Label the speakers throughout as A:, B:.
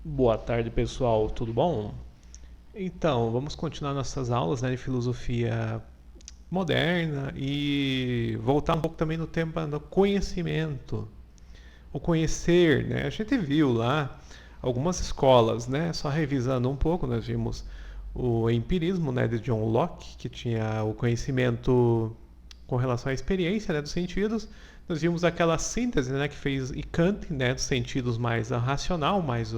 A: Boa tarde, pessoal. Tudo bom? Então, vamos continuar nossas aulas, né, de filosofia moderna e voltar um pouco também no tema do conhecimento. O conhecer, né? A gente viu lá algumas escolas, né? Só revisando um pouco, nós vimos o empirismo, né, de John Locke, que tinha o conhecimento com relação à experiência, né, dos sentidos. Nós vimos aquela síntese, né, que fez Kant, né, dos sentidos mais a racional, mais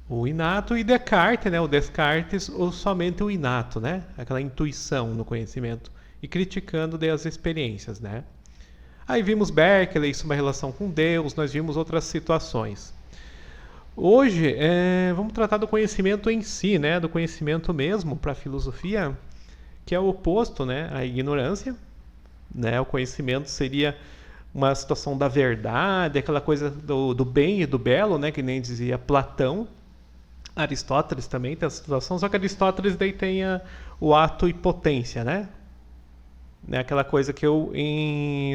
A: o inato, e Descartes, né, o Descartes, ou somente o inato, né, aquela intuição no conhecimento, e criticando as experiências, né. Aí vimos Berkeley, isso é uma relação com Deus, nós vimos outras situações. Hoje, vamos tratar do conhecimento em si, né, do conhecimento mesmo para a filosofia, que é o oposto, né, à ignorância, né. O conhecimento seria uma situação da verdade, aquela coisa do bem e do belo, né, que nem dizia Platão. Aristóteles também tem essa situação, só que Aristóteles daí tem o ato e potência, né? Aquela coisa que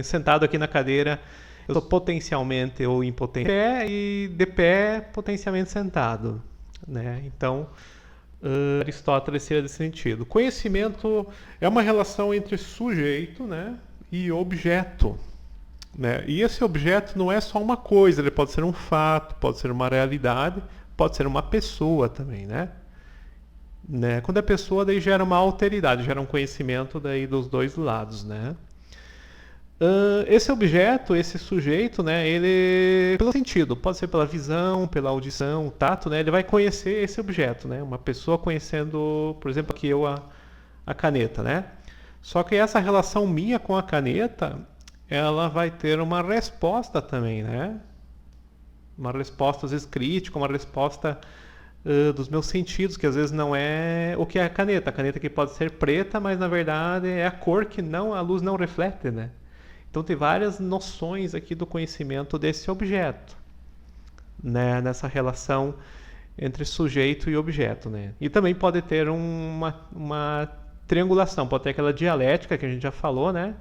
A: sentado aqui na cadeira, eu sou potencialmente ou impotente de pé e de pé potencialmente sentado, né? Então, Aristóteles seria desse sentido. Conhecimento é uma relação entre sujeito, né, e objeto, né? E esse objeto não é só uma coisa, ele pode ser um fato, pode ser uma realidade, pode ser uma pessoa também, né? Quando a pessoa daí gera uma alteridade, gera um conhecimento daí dos dois lados, né? Esse objeto, esse sujeito, né, ele pelo sentido, pode ser pela visão, pela audição, tato, né, ele vai conhecer esse objeto, né? Uma pessoa conhecendo, por exemplo, aqui eu a caneta, né? Só que essa relação minha com a caneta, ela vai ter uma resposta também, né? Uma resposta às vezes crítica, uma resposta dos meus sentidos, que às vezes não é o que é a caneta. A caneta que pode ser preta, mas na verdade é a cor que não, a luz não reflete, né? Então tem várias noções aqui do conhecimento desse objeto, né? Nessa relação entre sujeito e objeto, né? E também pode ter uma triangulação, pode ter aquela dialética que a gente já falou, né?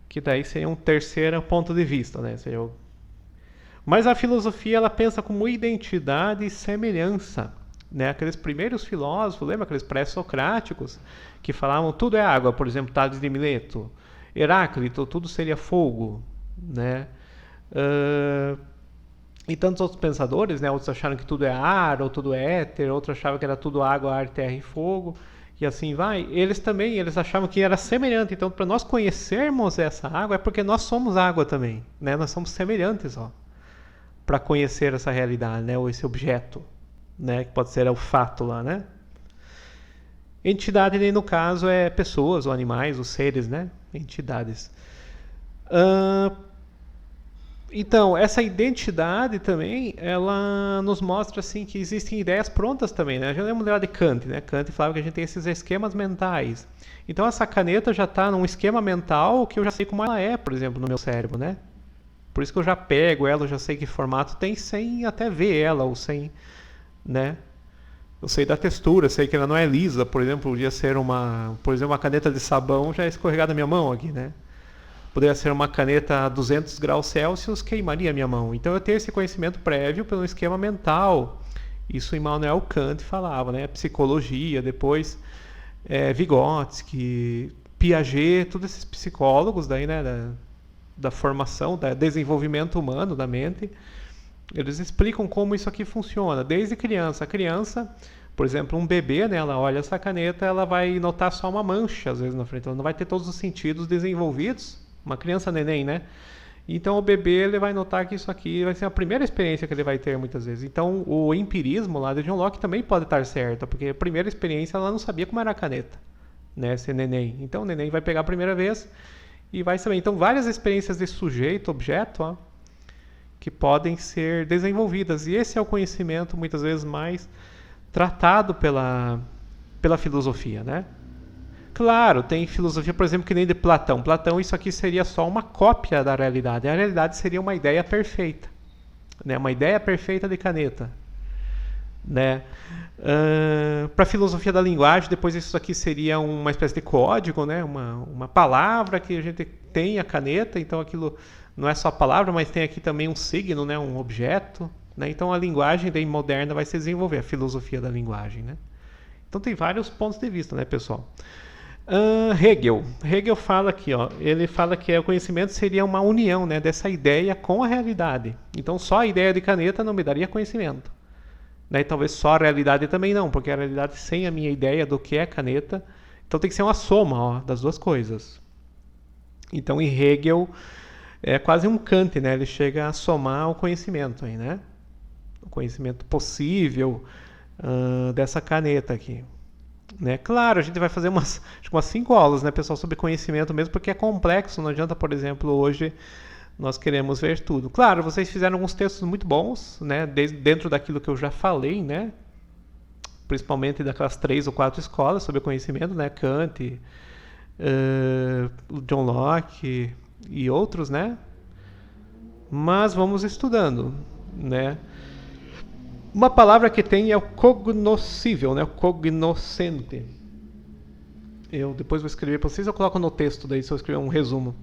A: Que daí seria um terceiro ponto de vista, né? Seria Mas a filosofia ela pensa como identidade e semelhança, né? Aqueles primeiros filósofos, lembra aqueles pré-socráticos que falavam tudo é água, por exemplo, Tales de Mileto, Heráclito, tudo seria fogo, né? Uh, e tantos outros pensadores, né? Outros acharam que tudo é ar, ou tudo é éter, outros achavam que era tudo água, ar, terra e fogo, e assim vai. Eles achavam que era semelhante. Então, para nós conhecermos essa água, é porque nós somos água também, né? Nós somos semelhantes, ó, para conhecer essa realidade, né, ou esse objeto, né, que pode ser o fato lá, né? Entidade, no caso, é pessoas ou animais, os seres, né? Entidades. Uh, então, essa identidade também, ela nos mostra assim que existem ideias prontas também, né? Já lembro lá de Kant, né? Kant falava que a gente tem esses esquemas mentais. Então, essa caneta já está num esquema mental que eu já sei como ela é, por exemplo, no meu cérebro, né? Por isso que eu já pego ela, eu já sei que formato tem sem até ver ela, ou sem, né? Eu sei da textura, sei que ela não é lisa, por exemplo, podia ser uma caneta de sabão já escorregar da minha mão aqui, né? Poderia ser uma caneta a 200 graus Celsius, queimaria a minha mão. Então eu tenho esse conhecimento prévio pelo esquema mental. Isso Immanuel Kant falava, né? Psicologia, depois Vygotsky, Piaget, todos esses psicólogos daí, né? Da formação, do desenvolvimento humano da mente, eles explicam como isso aqui funciona, desde criança. A criança, por exemplo, um bebê, né, ela olha essa caneta, ela vai notar só uma mancha, às vezes, na frente, ela não vai ter todos os sentidos desenvolvidos, uma criança neném, né? Então o bebê ele vai notar que isso aqui vai ser a primeira experiência que ele vai ter muitas vezes. Então o empirismo lá de John Locke também pode estar certo, porque a primeira experiência ela não sabia como era a caneta, né, ser neném. Então o neném vai pegar a primeira vez e vai saber. Então, várias experiências de sujeito, objeto, ó, que podem ser desenvolvidas. E esse é o conhecimento, muitas vezes, mais tratado pela filosofia, né? Claro, tem filosofia, por exemplo, que nem de Platão. Platão, isso aqui seria só uma cópia da realidade. A realidade seria uma ideia perfeita, né? Uma ideia perfeita de caneta, né? Para a filosofia da linguagem, depois isso aqui seria uma espécie de código, né? Uma palavra que a gente tem a caneta, então aquilo não é só a palavra, mas tem aqui também um signo, né? Um objeto, né? Então a linguagem daí moderna vai se desenvolver, a filosofia da linguagem, né? Então tem vários pontos de vista, né, pessoal? Hegel fala aqui, ó, ele fala que o conhecimento seria uma união, né, dessa ideia com a realidade. Então só a ideia de caneta não me daria conhecimento, né? E talvez só a realidade também não, porque a realidade sem a minha ideia do que é caneta, então tem que ser uma soma, ó, das duas coisas. Então em Hegel é quase um Kant, né? Ele chega a somar o conhecimento aí, né? O conhecimento possível dessa caneta aqui. Né? Claro, a gente vai fazer umas 5 aulas, né, pessoal, sobre conhecimento mesmo, porque é complexo, não adianta, por exemplo, hoje nós queremos ver tudo. Claro, vocês fizeram alguns textos muito bons, né, dentro daquilo que eu já falei, né, principalmente daquelas 3 ou 4 escolas sobre conhecimento, né, Kant, John Locke e outros, né, mas vamos estudando, né. Uma palavra que tem é o cognoscível, né? O cognoscente. Eu depois vou escrever para vocês, eu coloco no texto daí, se eu escrever um resumo.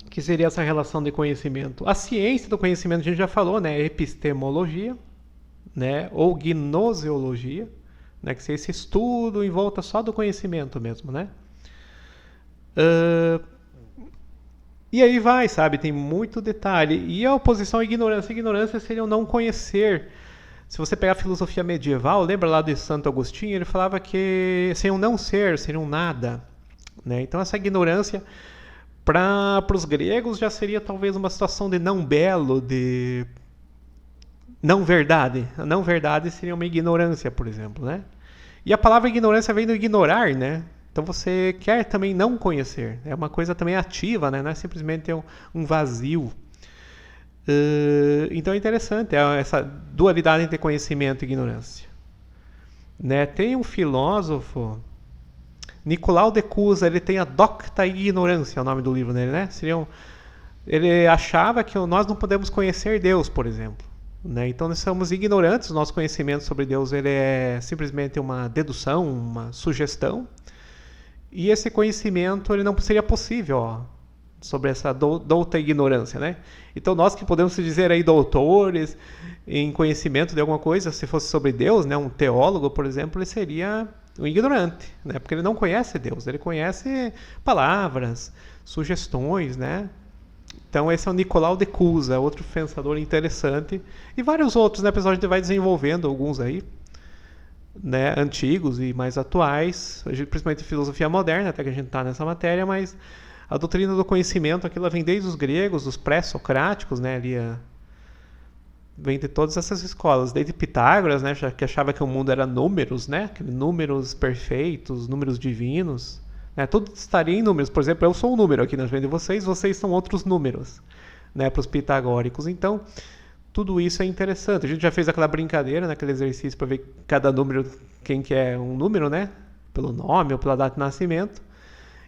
A: Que seria essa relação de conhecimento. A ciência do conhecimento, a gente já falou, né? Epistemologia, né? Ou gnoseologia, né? Que seria esse estudo em volta só do conhecimento mesmo, né? E aí vai, sabe? Tem muito detalhe. E a oposição à ignorância. A ignorância seria o não conhecer. Se você pegar a filosofia medieval, lembra lá de Santo Agostinho, ele falava que seria um não ser, seria um nada, né? Então essa ignorância para os gregos já seria talvez uma situação de não belo, de não verdade. A não verdade seria uma ignorância, por exemplo, né? E a palavra ignorância vem do ignorar, né? Então você quer também não conhecer. É uma coisa também ativa, né? Não é simplesmente um vazio. Então é interessante essa dualidade entre conhecimento e ignorância, né? Tem um filósofo, Nicolau de Cusa, ele tem a Docta Ignorância, é o nome do livro dele, né? Ele achava que nós não podemos conhecer Deus, por exemplo, né? Então nós somos ignorantes, o nosso conhecimento sobre Deus ele é simplesmente uma dedução, uma sugestão, e esse conhecimento ele não seria possível, ó, sobre essa douta ignorância, né? Então nós que podemos se dizer aí doutores em conhecimento de alguma coisa, se fosse sobre Deus, né, um teólogo, por exemplo, ele seria um ignorante, né? Porque ele não conhece Deus, ele conhece palavras, sugestões, né? Então esse é o Nicolau de Cusa, outro pensador interessante, e vários outros, né, pessoal, a gente vai desenvolvendo alguns aí, né, antigos e mais atuais, principalmente filosofia moderna, até que a gente está nessa matéria, mas a doutrina do conhecimento, aquilo vem desde os gregos, os pré-socráticos, né, ali vem de todas essas escolas, desde Pitágoras, né, que achava que o mundo era números, né, números perfeitos, números divinos, né, tudo estaria em números. Por exemplo, eu sou um número aqui na frente de vocês são outros números, né, para os pitagóricos. Então, tudo isso é interessante. A gente já fez aquela brincadeira, né, aquele exercício para ver cada número, quem que é um número, né, pelo nome ou pela data de nascimento.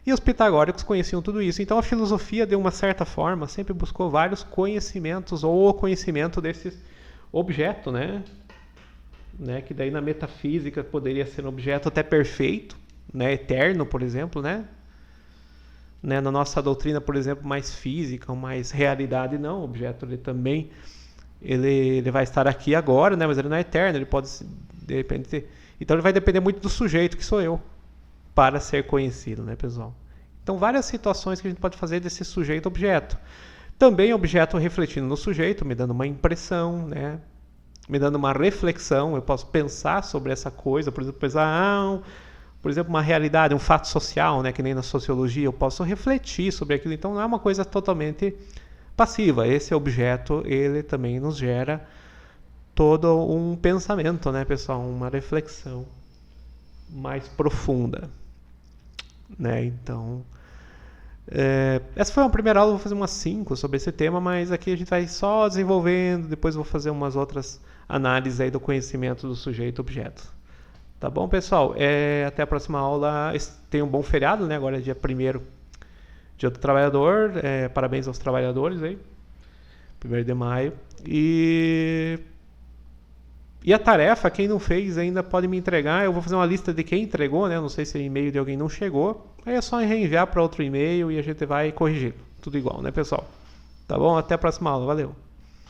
A: E os pitagóricos conheciam tudo isso. Então a filosofia, de uma certa forma, sempre buscou vários conhecimentos, ou o conhecimento desse objeto, né? Que daí na metafísica poderia ser um objeto até perfeito, né? Eterno, por exemplo, né? Na nossa doutrina, por exemplo, mais física, mais realidade, não. O objeto ele também ele vai estar aqui agora, né? Mas ele não é eterno, ele pode de repente. Então ele vai depender muito do sujeito, que sou eu, para ser conhecido, né, pessoal? Então, várias situações que a gente pode fazer desse sujeito-objeto. Também objeto refletindo no sujeito, me dando uma impressão, né? Me dando uma reflexão. Eu posso pensar sobre essa coisa, por exemplo, por exemplo, uma realidade, um fato social, né, que nem na sociologia, eu posso refletir sobre aquilo. Então, não é uma coisa totalmente passiva. Esse objeto, ele também nos gera todo um pensamento, né, pessoal? Uma reflexão mais profunda, né? Então, essa foi uma primeira aula, eu vou fazer umas 5 sobre esse tema, mas aqui a gente vai só desenvolvendo, depois eu vou fazer umas outras análises aí do conhecimento do sujeito-objeto. Tá bom, pessoal? Até a próxima aula. Tenham um bom feriado, né? Agora é dia 1º, dia do trabalhador. Parabéns aos trabalhadores aí. 1º de maio. E a tarefa, quem não fez ainda pode me entregar. Eu vou fazer uma lista de quem entregou, né? Não sei se o e-mail de alguém não chegou. Aí é só reenviar para outro e-mail e a gente vai corrigir. Tudo igual, né, pessoal? Tá bom? Até a próxima aula. Valeu!